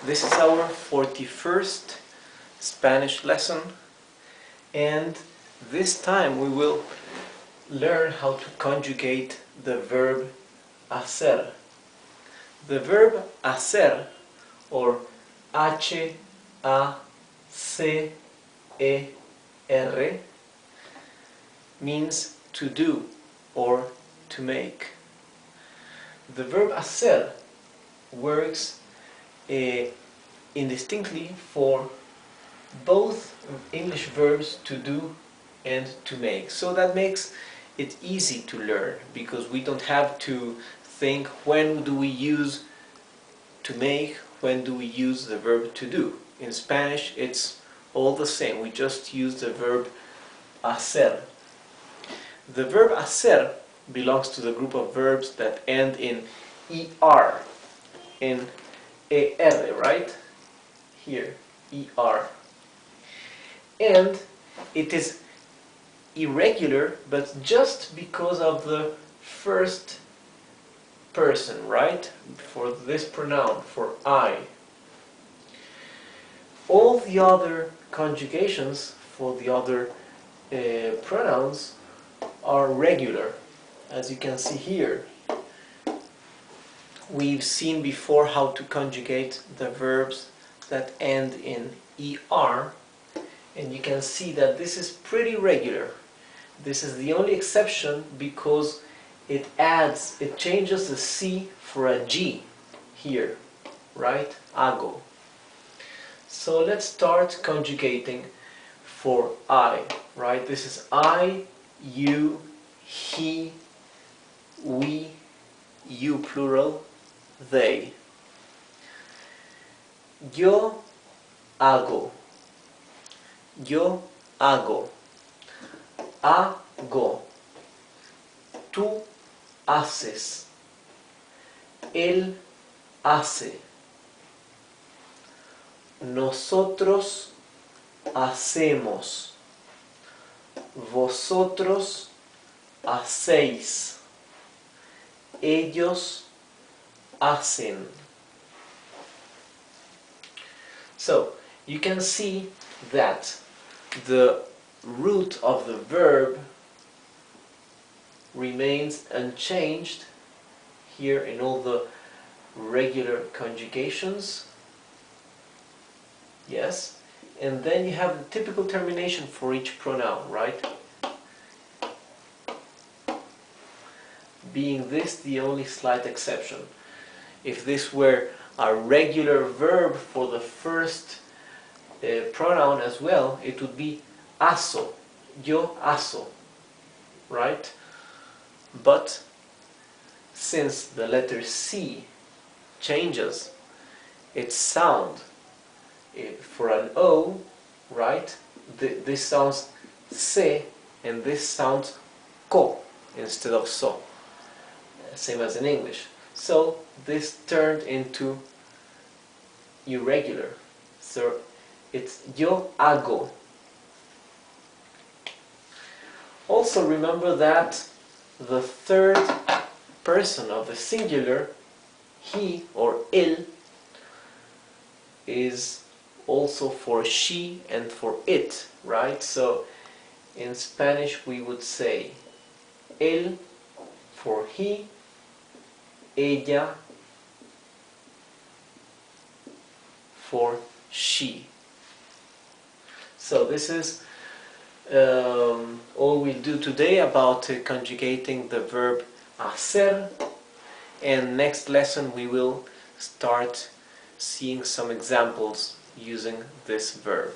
This is our 41st Spanish lesson, and this time we will learn how to conjugate the verb hacer. The verb hacer, or H-A-C-E-R, means to do or to make. The verb hacer works indistinctly for both English verbs to do and to make. So that makes it easy to learn, because we don't have to think when do we use to make, when do we use the verb to do. In Spanish it's all the same, we just use the verb hacer. The verb hacer belongs to the group of verbs that end in ER, in ER, right? Here, ER. And it is irregular, but just because of the first person, right? For this pronoun, for I. All the other conjugations for the other pronouns are regular, as you can see here. We've seen before how to conjugate the verbs that end in ER, and you can see that this is pretty regular. This is the only exception because it changes the C for a G here, right? Hago. So let's start conjugating for I, right? This is I, you, he, we, you plural, they. Yo hago. Yo hago. Hago. Tú haces. Él hace. Nosotros hacemos. Vosotros hacéis. Ellos hacen. So you can see that the root of the verb remains unchanged here in all the regular conjugations. Yes, and then you have the typical termination for each pronoun, right? Being this the only slight exception. If this were a regular verb for the first pronoun as well, it would be hazo, yo hazo, right? But since the letter C changes its sound for an O, right? This sounds se and this sounds co instead of so, same as in English. So this turned into irregular. So it's yo hago. Also remember that the third person of the singular, he or él, is also for she and for it, right? So in Spanish we would say él for he, ella for she. So this is all we'll do today about conjugating the verb hacer, and next lesson we will start seeing some examples using this verb.